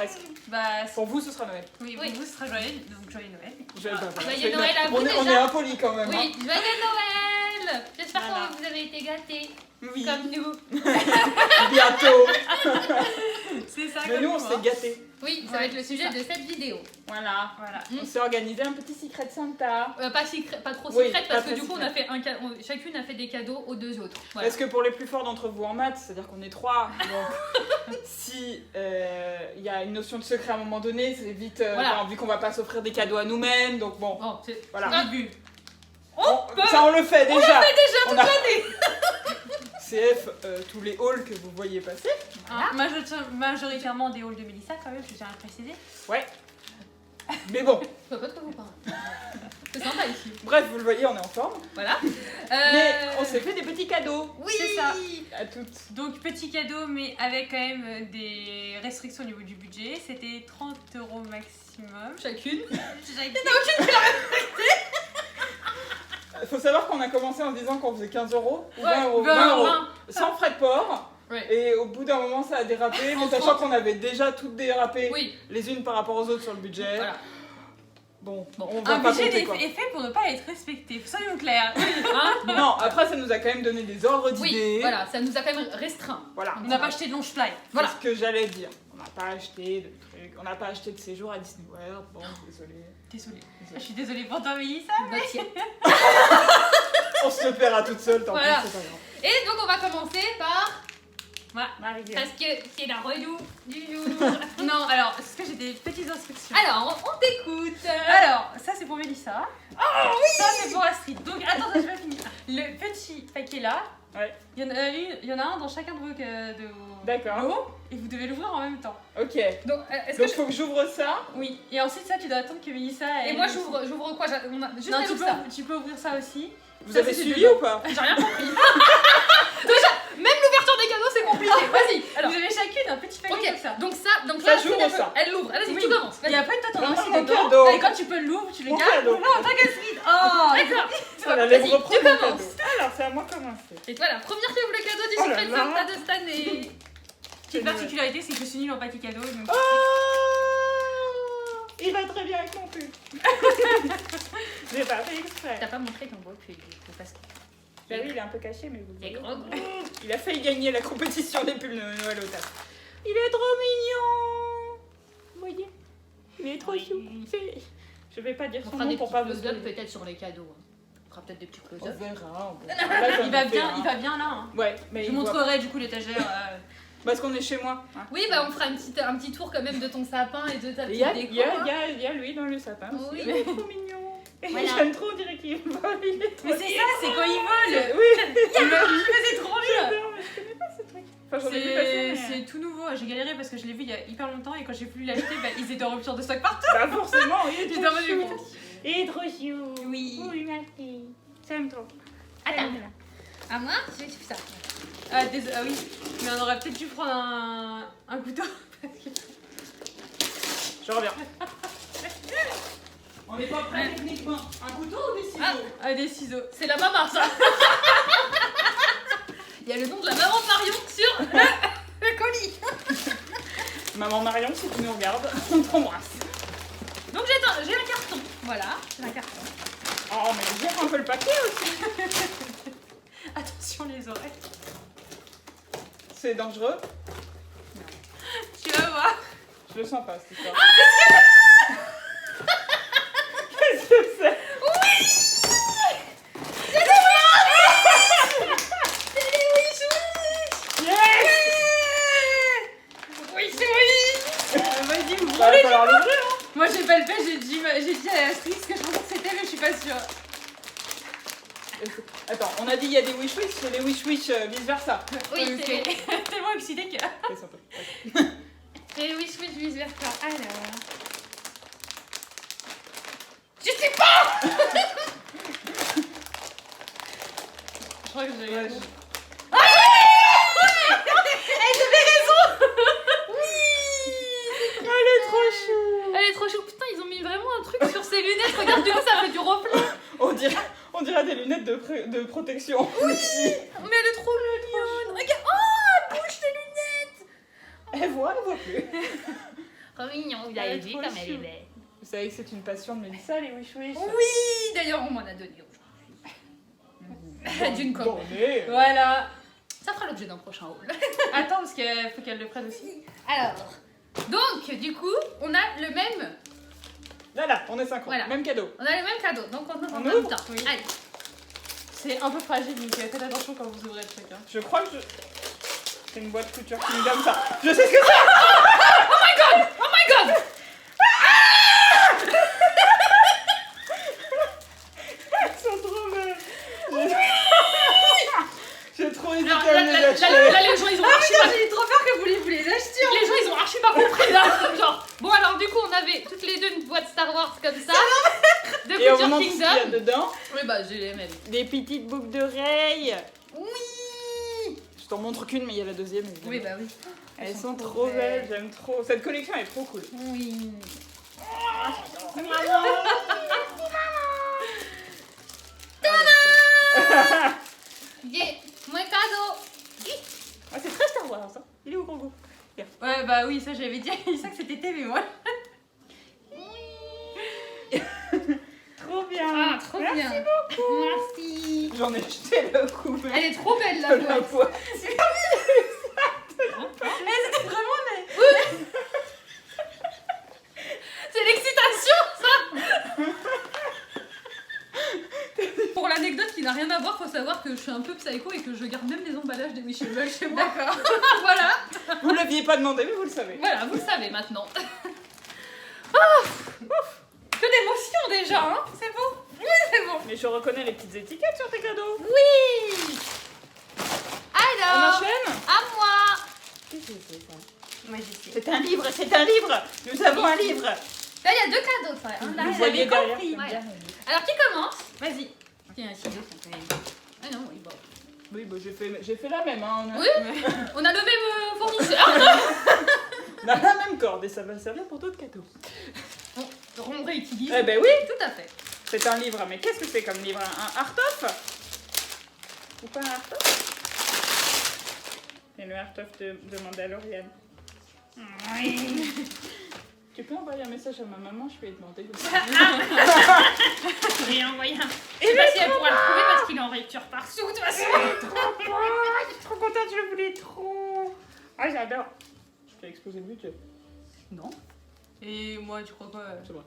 presque. Bah, Pour vous, ce sera Noël. oui, Oui. vous, ce sera joyeux, donc joyeux Noël. Joyeux Noël à vous, on est déjà. impolis quand même. Oui, joyeux Noël. J'espère Voilà. que vous avez été gâtés, Hein. Oui, comme nous. bientôt. C'est ça, Mais comme nous, on nous, s'est hein. gâtés. Oui, ça Ouais, va être le c'est sujet ça. de cette vidéo. Voilà. Voilà. On s'est organisé un petit secret Santa. Pas trop Oui, secrète pas parce que très du coup on a fait chacune a fait des cadeaux aux deux autres. Voilà. Parce que pour les plus forts d'entre vous en maths, c'est-à-dire qu'on est 3, donc si il y a une notion de secret à un moment donné, c'est vite, Voilà. enfin, vu qu'on va pas s'offrir des cadeaux à nous-mêmes, donc bon, Bon, c'est voilà. Ah, Début. Ça on le fait déjà. déjà On a- CF, tous les halls que vous voyez passer. Voilà. Majoritairement des halls de Mélissa, quand même, je tiens à le préciser. Ouais. Mais bon, Je vois pas de quoi vous parlez. C'est sympa ici. bref, vous le voyez, on est en forme. Voilà. Mais on s'est fait des petits cadeaux Oui. C'est ça. à toutes. Donc, petit cadeau, mais avec quand même des restrictions au niveau du budget. C'était 30 € maximum. Chacune. Il faut savoir qu'on a commencé en disant qu'on faisait 15 euros ou 20 Ouais, euros. 20 20 euros. €. Sans frais de port. Ouais. Et au bout d'un moment, ça a dérapé, mais En sachant France. qu'on avait déjà toutes dérapé Oui. les unes par rapport aux autres sur le budget. Voilà. Bon, Bon, on va Un pas budget compter quoi. est fait pour ne pas être respecté. Soyons clairs. Hein Non, après ça nous a quand même donné des ordres d'idées. Oui. Voilà, ça nous a quand même restreint. Voilà. On n'a pas acheté de long fly. Voilà. C'est ce que j'allais dire. On n'a pas acheté de trucs, on n'a pas acheté de séjour à Disney World. Bon, désolé. Désolée. Je suis désolée pour toi, Mélissa. Notre tiers. On se le paiera toute seule, tant Voilà. pis, c'est pas grave. Et donc on va commencer par Marie-Vienne. parce que c'est la relou du jour. Non, alors, est-ce que j'ai des petites instructions? Alors, on t'écoute. Alors, ça c'est pour Mélissa. Oh oui. Ça c'est pour Astrid. Donc, attends, je vais finir. Le petit paquet là, Ouais. il y en a un dans chacun de vos D'accord. lots et vous devez l'ouvrir en même temps. Ok. Donc, est-ce Donc que faut que j'ouvre ça. Oui. Et ensuite, ça, tu dois attendre que Mélissa. et elle- moi j'ouvre quoi on a juste Non, à tu l'ouvre peux, ça. tu peux ouvrir ça aussi. Vous Ça, avez c'est suivi dedans. ou pas? J'ai rien compris. Déjà, même l'ouverture des cadeaux c'est compliqué. Vas-y. Alors, Vous avez chacune un petit paquet ok. comme ça. Donc Ça, là, j'ouvre Astrid, ça. elle l'ouvre. Allez-y, Oui. tu commences. Et Vas-y. après, toi, t'en as aussi Mon dedans. cadeau. Et quand tu peux l'ouvrir, tu le Mon gardes. cadeau. Non, en tant qu'Astrid. Oh. D'accord. Voilà, Vas-y, laisse reprendre tu mon commences. cadeau. Alors c'est à moi de commencer. Et voilà, première qui ouvre le cadeau du Oh là Secret là. Santa de cette année. Petite particularité, c'est que je suis nulle en paquet cadeau. Donc... Oh, il va très bien avec mon pull. J'ai pas fait exprès. T'as pas montré ton beau pull du coup parce que Bah oui, il est un peu caché, mais vous le il est voyez. gros. Il a failli gagner la compétition des pulls de Noël au taf. Il est trop mignon. Vous voyez? Il est trop chou. Je vais pas dire On son fera nom des pour petits pas vous close-up spoiler. peut-être sur les cadeaux. hein. On fera peut-être des petits On close-up. verra. Bon, là, j'en ai Il va fait bien, un. il va bien là. Hein. Ouais, mais Je il voit. montrerai du coup l'étagère. Parce qu'on est chez moi. Hein. Oui, bah on fera un petit tour quand même de ton sapin et de ta Et petite il déco. y, hein. y a lui dans le sapin aussi. Oui. Il est trop mignon. Et Voilà. j'aime trop, on dirait qu'il vole. Il est trop Mais c'est ça, c'est quand ils volent. Oui, C'est trop bien. j'adore, mais je connais pas ce truc. Enfin, j'en ai vu passer. mais- C'est tout nouveau. J'ai galéré parce que je l'ai vu il y a hyper longtemps et quand j'ai voulu l'acheter, bah, ils étaient en rupture de stock partout. Bah, forcément, il est J'étais trop en mode, chou. putain. Il est trop chou. Oui. Oui, merci. J'aime trop. Attends. À moi, je fais ça. Ah, ah oui, mais on aurait peut-être dû prendre un couteau. Je reviens. On n'est pas prêt techniquement. Un couteau ou des ciseaux? Ah, des ciseaux. C'est la maman ça. Il y a le nom de la maman Marion sur le colis. Maman Marion, si tu nous regardes, on t'embrasse. Donc j'ai un carton. Voilà, j'ai un carton. Oh, mais gère un peu le paquet aussi. Attention les oreilles. C'est dangereux. Tu vas voir. Je le sens pas, cette histoire. Qu'est-ce que c'est? Yes! Oui, oui. Vas-y, ouvre. Bah, il va falloir l'ouvrir, hein. Moi j'ai pas le fait, j'ai dit à Astrid ce que je pensais que c'était, mais je suis pas sûre. Attends, on a dit il y a des wish wish, c'est les wish wish vice versa. Oui, Ok. c'est Tellement excitée que. C'est sympa. Et oui, je vice versa. Alors. Je sais pas. Je crois que j'ai. Ouais, Elle est trop chou. Elle est trop chou. Putain, ils ont mis vraiment un truc sur ses lunettes. Regarde, du coup, ça fait du reflet. On dirait des lunettes de protection. Oui. Mais elle est trop mignonne. Regarde. Oh, elle bouge ses lunettes. Elle voit plus. trop mignon. Vous Elle avez est vu trop comme elle est chou. belle. Vous savez que c'est une passion de Mélissa, les wish wish. Oui, d'ailleurs, on m'en a donné aujourd'hui. D'une com. Voilà. Ça fera l'objet d'un prochain haul. Attends, parce qu'il faut qu'elle le prenne aussi. Alors, donc, du coup, on a le même. Là, on est 50. Voilà. Même cadeau. On a le même cadeau, donc on en On même ouvre temps. Oui. Allez. C'est un peu fragile, donc faites attention quand vous ouvrez chacun. Je crois que c'est une boîte couture Kingdom, ça. Je sais ce que c'est. Oh my god. Ils sont trop belles. J'ai trop hésité Alors, à là, me les là, acheter. là, les gens, ils ont archi pas... J'ai trop peur que vous les achetiez. Les gens, ils ont archi pas compris, là. Genre, bon, alors, du coup, on avait toutes les deux une boîte Star Wars comme ça. De Et on Future montre ce qu'il y a Kingdom. dedans. Oui, bah, j'ai les mêmes. Des petites boucles d'oreilles. Oui. Je t'en montre qu'une, mais il y a la deuxième, évidemment. Oui, bah oui. Elles sont trop belles, j'aime trop. Cette collection est trop cool. Oui. Yeah, mon cadeau. Ah, c'est très Star Wars, hein. Il est où, Congo? Ouais, bah oui, ça j'avais dit à Elisa que c'était TV, moi. Trop bien. Ah, trop Merci bien. beaucoup. Merci. J'en ai jeté le couvert Elle est trop belle, la de la boîte. boîte. C'était vraiment mais... C'est l'excitation, ça. Pour l'anecdote qui n'a rien à voir, faut savoir que je suis un peu psycho et que je garde même les emballages des Wishable chez moi. D'accord. Voilà. Vous ne l'aviez pas demandé, mais vous le savez. Voilà, vous le savez maintenant. Oh, que d'émotion déjà, hein. C'est bon. Oui, c'est bon. Mais je reconnais les petites étiquettes sur tes cadeaux. Oui. On Alors, enchaîne? à moi. Qu'est-ce que c'est ça? Moi j'ai sais. C'est un livre, c'est un livre. Nous avons un livre. Là, il y a deux cadeaux, frère. Un là, Vous et un voyez là. derrière. compris, j'aime ouais. bien les livres. Alors, qui commence? Vas-y. Tiens, un ciseau, ça fait. Ah non, oui, bon. Oui, bah, j'ai fait la même. Hein. Oui, on a le même fournisseur. On a la même corde et ça va servir pour d'autres cadeaux. On réutilise. Eh ben oui, Tout à fait. c'est un livre. Mais qu'est-ce que c'est comme livre? Un art-of? Ou pas un art-of? C'est le art-of de Mandalorian. Oui. Tu peux envoyer un message à ma maman, je vais lui demander. J'ai envoyé un. Je sais pas si elle pourra le trouver parce qu'il est en rupture partout, de toute façon. Je suis trop contente, je le voulais trop. Ah, j'adore. Je t'ai explosé le budget. Non. Et moi, tu crois quoi C'est vrai.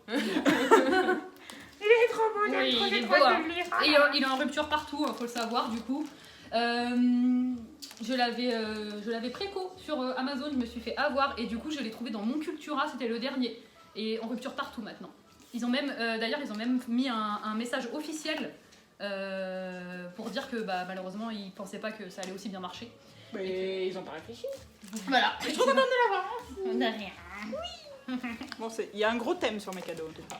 Il est trop beau, Oui, j'ai il trop est des beau, trucs hein. de le lire. Et il est en rupture partout, faut le savoir du coup. Je l'avais préco sur Amazon, je me suis fait avoir et du coup je l'ai trouvé dans mon Cultura, c'était le dernier. Et en rupture partout maintenant. Ils ont même, d'ailleurs, ils ont même mis un message officiel pour dire que bah, malheureusement ils pensaient pas que ça allait aussi bien marcher. Mais ils ont pas réfléchi. Voilà. Je suis trop contente de l'avoir. De rien. Bon, il y a un gros thème sur mes cadeaux en tout cas.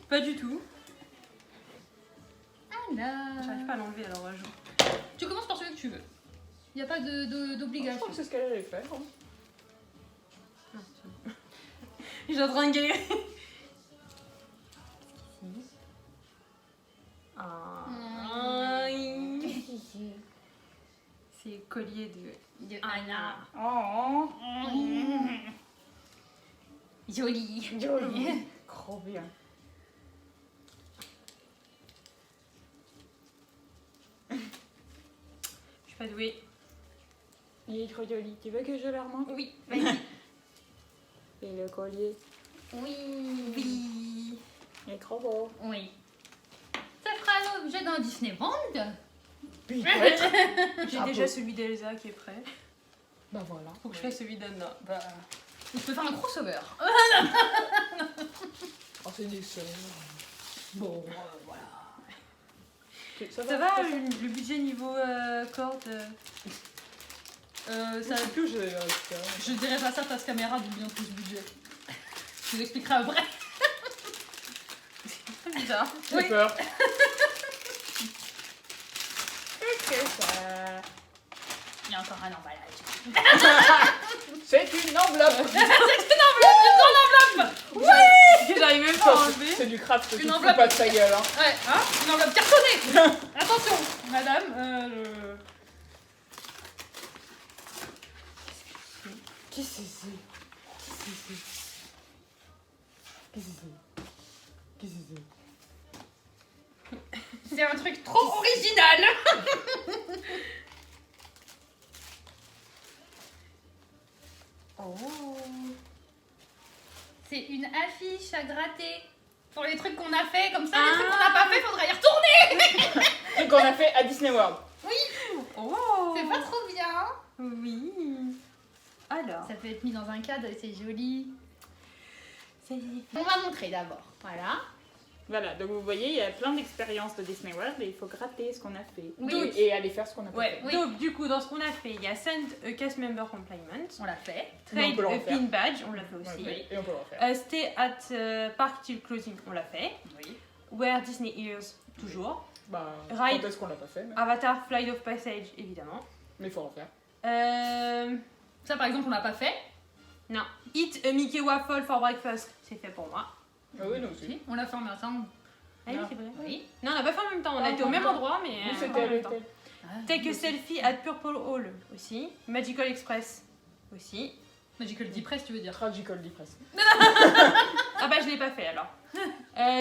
Pas du tout. Alors. J'arrive pas à l'enlever alors je joue. Tu commences par celui que tu veux. Il n'y a pas Je d'obligation. crois que c'est ce qu'elle allait faire. Je suis en train de galérer. C'est collier de Anna. Oh, Joli. joli. Trop bien. Je suis pas douée. Il est trop joli. Tu veux que je le remonte? Oui, vas-y. Et le collier. Oui. Oui. Il est trop beau. Oui. Ça fera l'objet d'un Disney Band. Peut-être. J'ai Ah, déjà beau. celui d'Elsa qui est prêt. Bah voilà. Faut que je fasse celui d'Anna. Bah, je peux faire un crossover. Oh, c'est des sœurs. Bon, voilà. Ça Ça va le budget niveau corde Ça ça, plus, j'ai ça. Je dirais pas ça face caméra d'où vient tout ce budget. Je vous expliquerai après. c'est bizarre. J'ai Oui. peur. Qu'est-ce que ça? Il y a encore un emballage. C'est une enveloppe. C'est une enveloppe. Que j'arrive même pas à enlever. C'est du craft, tu te Une fous enveloppe. pas de ta gueule. Hein. Ouais, hein, une enveloppe cartonnée. Attention, madame. Qu'est-ce que c'est? C'est un truc trop original. Oh. C'est une affiche à gratter. Pour les trucs qu'on a fait, comme ça, les trucs qu'on n'a pas fait, faudrait y retourner. Truc qu'on a fait à Disney World. Oh. C'est pas trop bien. Oui. Alors. Ça peut être mis dans un cadre et c'est joli. On va montrer d'abord. Voilà. Voilà, donc vous voyez, il y a plein d'expériences de Disney World et il faut gratter ce qu'on a fait. Oui. Et aller faire ce qu'on a pas Ouais, fait. Oui. donc du coup, dans ce qu'on a fait, il y a Send a Cast Member Compliment, On l'a fait. Mais on Trade peut le a refaire. Pin Badge, on l'a fait aussi. Ouais, et on peut le refaire. Stay at Park Till Closing, on l'a fait. Oui. Wear Disney Ears, toujours. Bah, Ride. quand est-ce qu'on l'a pas fait? Avatar Flight of Passage, évidemment. Mais il faut refaire. Ça, par exemple, on l'a pas fait. Non. Eat a Mickey Waffle for breakfast, c'est fait pour moi. Ah oui, nous aussi. Si, on l'a fait en même temps. Ah oui, Non. c'est vrai. Oui. Non, on n'a pas fait en même temps, on Pas a en été au même même temps. endroit, mais Nous, pas c'était en à même temps. l'hôtel. Take a selfie at Purple Hall aussi. Magical Express aussi. Magical Depress, tu veux dire. Tragical Depress. Ah bah je l'ai pas fait alors.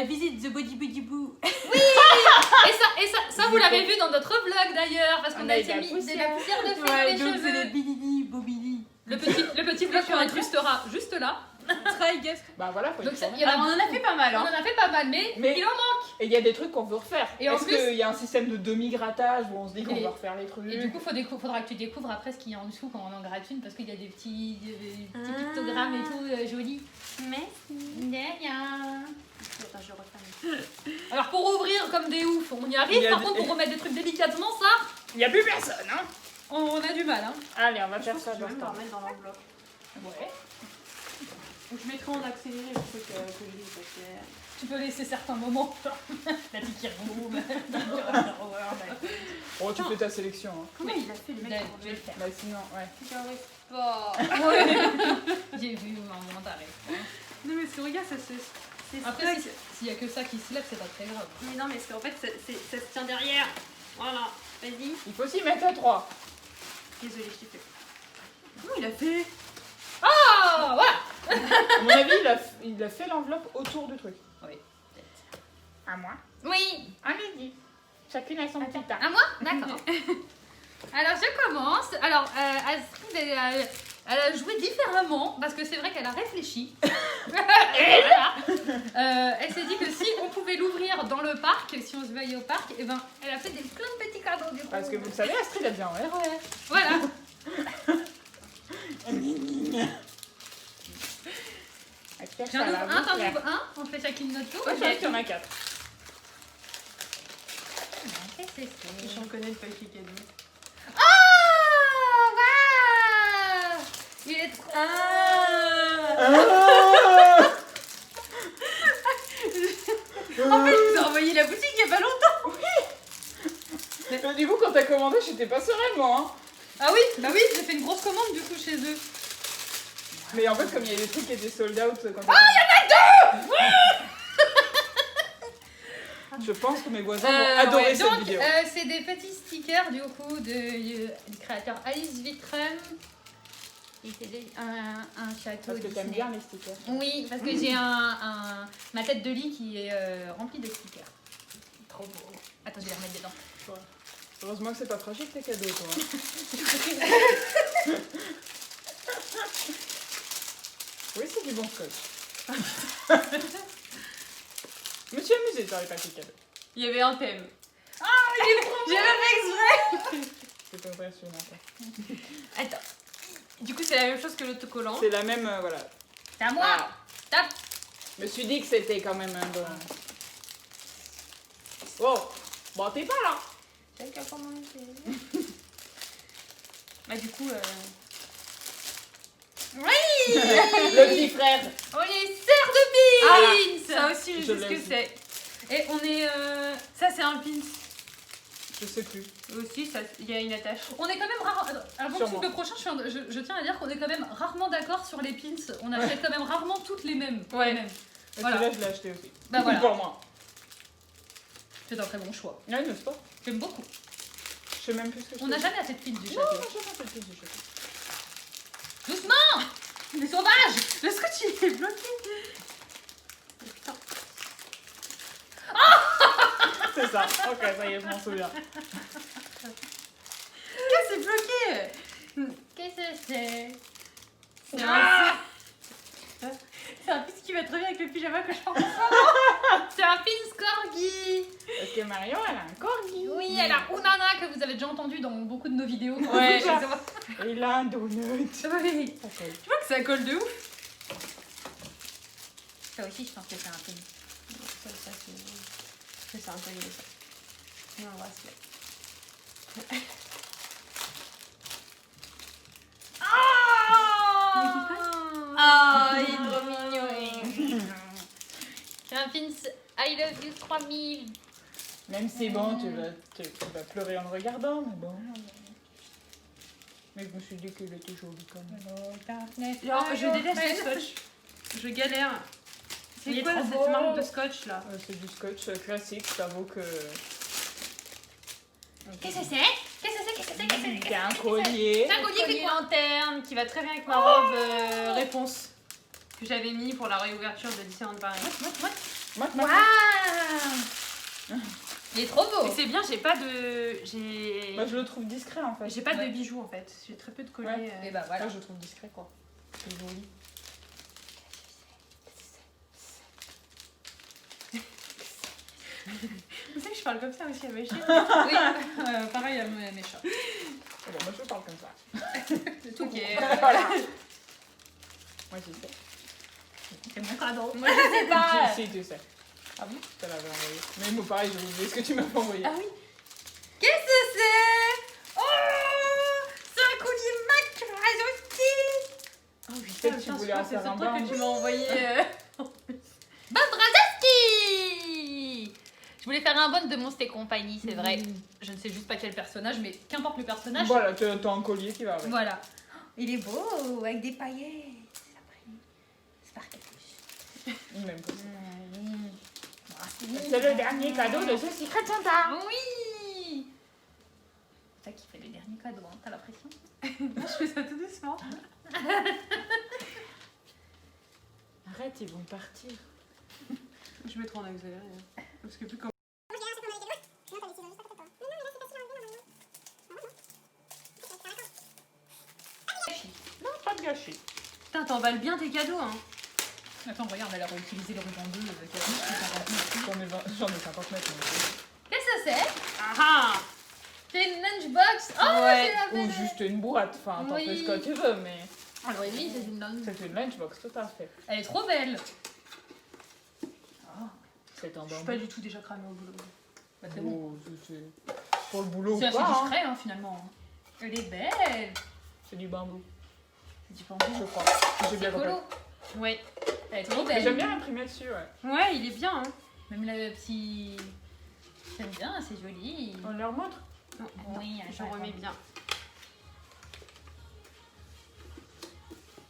Visit the Body Body Boo. Et ça vous l'avez vu dans notre vlog d'ailleurs, parce qu'on On a a été de la mis de poussière. la poussière de fée dans Ouais, les donc c'est les cheveux. Bididi Bobili. Le petit vlog qu'on incrustera juste là. Try guess. Bah voilà, faut y Donc, retourner. il y en a- Ah, on en a fait pas mal On hein. en a fait pas mal, mais il en manque. Et il y a des trucs qu'on veut refaire. Et en Est-ce plus- qu'il y a un système de demi-grattage où on se dit qu'on Et- va refaire les trucs? Et du coup, faudra que tu découvres après ce qu'il y a en dessous quand on en gratte une, parce qu'il y a des petits Ah. pictogrammes et tout jolis. Merci. Rien. Attends, je refais. Alors pour ouvrir comme des oufs, on y Il arrive. y a Par des- contre, pour remettre des trucs délicatement, ça, Il n'y a plus personne, hein? on a du mal. Hein. Allez, on va Je faire pense ça que je vais même le dans remettre dans l'enveloppe. Ouais. Ou je mettrai en accéléré le truc que je lis parce que... Tu peux laisser certains moments. La petite qui roule. Oh, tu fais ta sélection, hein. Comment il a fait le mec pour Je vais le faire. Bah sinon, ouais. pas. J'ai vu un moment d'arrêt. Non mais parce que regarde, ça se... c'est Après, stuck. s'il y a que ça qui se lève, c'est pas très grave. Mais non, mais parce qu'en fait, ça se tient derrière. Voilà. Vas-y. Il faut s'y mettre à 3. Désolée, je t'ai fait. Comment il a fait? Ah, voilà. À mon avis, il a fait l'enveloppe autour du truc. Oui. À moi? Oui. Allez-y. Chacune a son petit tas. À moi. D'accord. Alors je commence. Alors Astrid, elle a joué différemment parce que c'est vrai qu'elle a réfléchi. Voilà. Elle s'est dit que si on pouvait l'ouvrir dans le parc, si on se voyait au parc, et ben elle a fait plein de petits cadeaux du coup. Parce que vous le savez, Astrid, elle vient en RER. Voilà. J'en ouvre un, t'en ouvres un, on fait chacune notre tour. Ouais, je crois qu'il y en a 4. J'en connais le papier cadeau. Oh, waouh! Il est trop... En fait, je vous ai envoyé la boutique il y a pas longtemps. Mais du coup, quand t'as commandé, j'étais pas sereine, moi. Hein. Ah oui, bah oui, j'ai fait une grosse commande du coup chez eux. Mais en fait, comme il y a des trucs qui étaient sold out quand Oh, il y en a deux! Je pense que mes voisins vont adorer ouais, cette donc, vidéo. c'est des petits stickers du coup du créateur Alice Vitrem. Et c'est un château Parce que t'aimes Disney. bien les stickers. Oui, parce que j'ai ma tête de lit qui est remplie de stickers. Trop beau. Attends, je vais les remettre dedans. Heureusement que c'est pas tragique tes cadeaux, toi. Oui, c'est du bon scotch. Je me suis amusée sur les papiers cadeaux. Il y avait un thème. Ah, il est trop J'ai même fait exprès. C'est impressionnant. Ça. Attends. Du coup, c'est la même chose que l'autocollant. C'est la même, voilà. C'est à moi. Ah. Tape. Je me suis dit que c'était quand même un bon. Oh, bon, t'es pas là. Chacun commenté. Bah, du coup, Oui. Le petit frère. On les sert de pins. ça aussi, je Je sais ce l'ai que aussi. c'est. Et on est Ça, c'est un pins. Je sais plus. Aussi, il y a une attache. On est quand même rare. Avant Sûrement. le prochain, je tiens à dire qu'on est quand même rarement d'accord sur les pins. On achète quand même rarement toutes les mêmes. Ouais. Les mêmes. Et Voilà. celui-là, je l'ai acheté aussi. Bah voilà. Pour moi. C'est un très bon choix. Ouais, n'est-ce pas? J'aime beaucoup. Je sais même plus ce que je On n'a jamais assez de pins du Non, château. j'ai pas fait le plus du château. Doucement. Les sauvages. Le scotch il est bloqué. Oh, putain. C'est ça. Ok, ça y est, je m'en souviens. C'est bloqué. Qu'est-ce que c'est? C'est Ah c'est un pisse qui va très bien avec le pyjama que je porte. C'est un Pins Corgi. Parce que Marion, elle a un corgi. Oui, elle a Ounana que vous avez déjà entendu dans beaucoup de nos vidéos. Ouais. Et il a un donut. Oui. Ça colle. Tu vois que ça colle de ouf. Ça aussi, je pense que c'est un Pins. Ça c'est un peu mieux ça. Et on va se mettre. Ah, il est trop mignon. C'est un Pins I love you 3000. Même si bon, tu vas pleurer en le regardant, mais bon. Mais je me suis dit qu'il était joli quand même. Genre, je déteste le scotch. Je galère. Il C'est est quoi trop cette beau. marque de scotch là? C'est du scotch classique, je t'avoue que. Qu'est-ce que c'est? Qu'est-ce que c'est? Qu'est-ce que c'est? Qu'est-ce que c'est? C'est un collier. C'est un collier fait quoi? lanterne qui va très bien avec ma robe réponse que j'avais mis pour la réouverture de Disneyland Paris. Moi, Waouh! Il est trop beau. Et c'est bien, j'ai pas de. Moi, je le trouve discret en fait. J'ai pas Ouais. de bijoux en fait. J'ai très peu de colliers. Ouais. Et bah voilà. Moi, je le trouve discret quoi. C'est joli. Vous savez que je parle comme ça aussi à mes chiens. Oui, pareil à mes chats. Bon, moi, je parle comme ça. C'est tout. Ok. Voilà. Moi, je sais. C'est mon cadeau. Moi je sais pas. Si, tu sais. Ah bon? Je te l'avais envoyé. Mais moi, pareil, j'ai oublié ce que tu m'as pas envoyé. Ah oui. Qu'est-ce que c'est? Oh! C'est un collier Mac Razotti! Oh Peut-être que tu voulais en c'est faire ce un truc bain. que tu m'as envoyé. Bob Razotti! Je voulais faire un bon de Monstres et compagnie, c'est vrai. Je ne sais juste pas quel personnage, mais qu'importe le personnage. Voilà, t'as un collier qui va avec. Voilà. Il est beau, avec des paillettes. Sparkle. Même pas. C'est C'est le dernier cadeau de ce Secret Santa. Oui! C'est ça qui fait le dernier cadeau, hein. T'as la pression? Je fais ça tout doucement. Arrête, ils vont partir. Je vais trop en accéléré. Parce que plus comme. Non, pas de gâchis. Putain, t'emballes bien tes cadeaux hein. Attends, regarde, elle a réutilisé le ruban bleu avec J'en ai 50 mètres. Qu'est-ce que c'est? Ah ah. C'est une lunchbox! Oh, Ouais. c'est la Ou belle! juste une boîte. Enfin, t'en Oui. fais ce que tu veux, mais. Alors oui, c'est une lunch. C'est une lunchbox, tout à fait. Elle est trop belle! C'est en Je suis bambou. pas du tout déjà cramée au boulot. Bah, c'est bon. Oh, c'est pour le boulot ou C'est assez pas. Hein. discret, hein, finalement. Elle est belle! C'est du bambou, C'est du bambou. je crois. J'ai bien C'est compris. colo. Ouais. Elle est trop Mais belle. j'aime bien imprimer dessus, ouais. Ouais, il est bien hein. Même le petit. J'aime bien, c'est joli. On leur montre. Oui, elle Je est remets bien.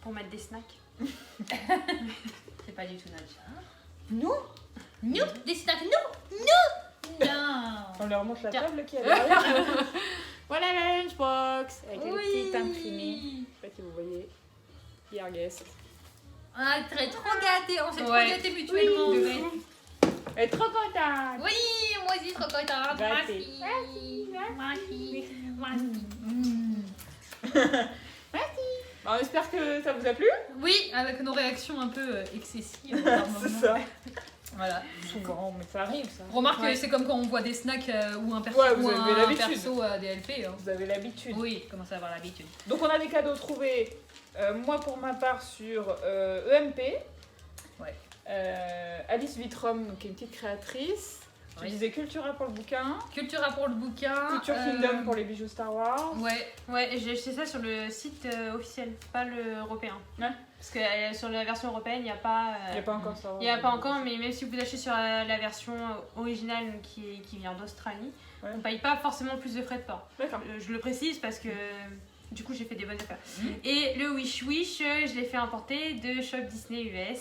Pour mettre des snacks. C'est pas du tout notre genre. Nous Nous, des snacks, nous, nous. Non. On leur montre la Tiens. table qui est derrière. Voilà la lunchbox avec les Oui. petites imprimées. Je sais pas si vous voyez. Here guest. Ah, très trop gâtés, on s'est Ouais. trop gâtés mutuellement. Oui, de Oui, fou. Elle est trop contente. moi aussi trop contente. Gâtée. Bah, on espère que ça vous a plu. Oui, avec nos réactions un peu excessives. par C'est moment. ça. Voilà. Souvent, mais ça arrive ça. Remarque, Ouais. c'est comme quand on voit des snacks ou un perso, Ouais, vous ou avez un l'habitude. perso DLP. Hein. Vous avez l'habitude. Oui, commence à avoir l'habitude. Donc on a des cadeaux trouvés, moi pour ma part sur EMP. Ouais. Alice Vitrom, donc, qui est une petite créatrice. Tu Oui. disais Cultura pour le bouquin. Cultura pour le bouquin. Culture Kingdom pour les bijoux Star Wars. Ouais, Ouais, et j'ai acheté ça sur le site officiel, pas le européen. Ouais. Parce que sur la version européenne, il n'y a pas. Il n'y a pas encore Star Wars. Il n'y a pas encore, mais même si vous l'achetez sur la version originale qui vient d'Australie, Ouais. on ne paye pas forcément plus de frais de port. D'accord. Je le précise parce que du coup j'ai fait des bonnes affaires. Mhm. Et le Wish Wish, je l'ai fait importer de Shop Disney US.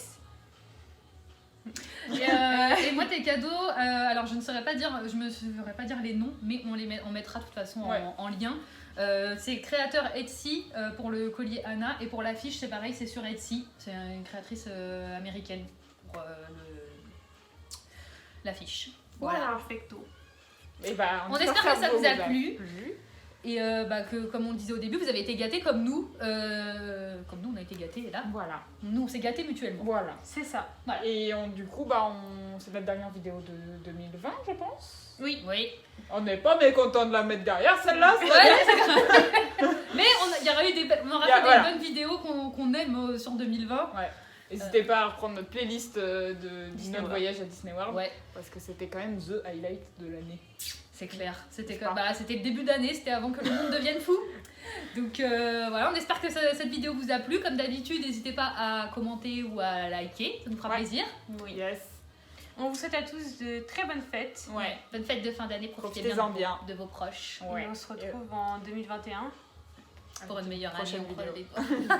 Et moi, tes les cadeaux, alors je ne saurais pas dire, je me saurais pas dire les noms, mais on mettra de toute façon Ouais. en lien. C'est créateur Etsy pour le collier Anna et pour l'affiche c'est pareil, c'est sur Etsy. C'est une créatrice américaine pour l'affiche. Voilà. Perfecto. Et bah, On espère que ça vous a plu. plu. Et que comme on le disait au début, vous avez été gâtés comme nous. Comme nous on a été gâtés là. Voilà. Nous on s'est gâtés mutuellement. Voilà. C'est ça. Et du coup, c'est notre dernière vidéo de 2020, je pense. Oui. Oui. On n'est pas mécontent de la mettre derrière, celle-là. Mais il y aura eu on aura fait des bonnes vidéos qu'on aime sur 2020. N'hésitez pas à reprendre notre playlist de Disney notre World. voyage à Disney World. Ouais. Parce que c'était quand même the highlight de l'année. C'est clair, c'était C'est pas- c'était le début d'année, c'était avant que le monde devienne fou. Donc voilà, on espère que cette vidéo vous a plu. Comme d'habitude, n'hésitez pas à commenter ou à liker, ça nous fera Ouais. plaisir. Oui. Yes. On vous souhaite à tous de très bonnes fêtes. Ouais. Bonne fête de fin d'année, profitez Profitez-en bien bien. de vos proches Ouais. Et on se retrouve en 2021. pour une meilleure année. Prochaine on croise vidéo. les doigts.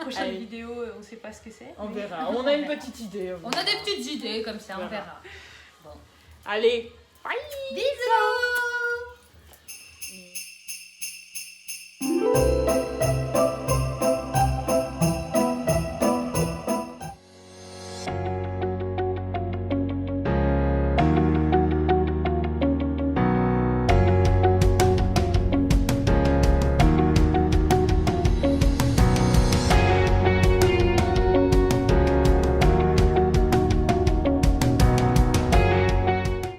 Prochaine Allez. vidéo, on sait pas ce que c'est. On mais- verra. On a une petite idée. On a des petites idées comme ça, On on verra. verra. Allez. Bisous.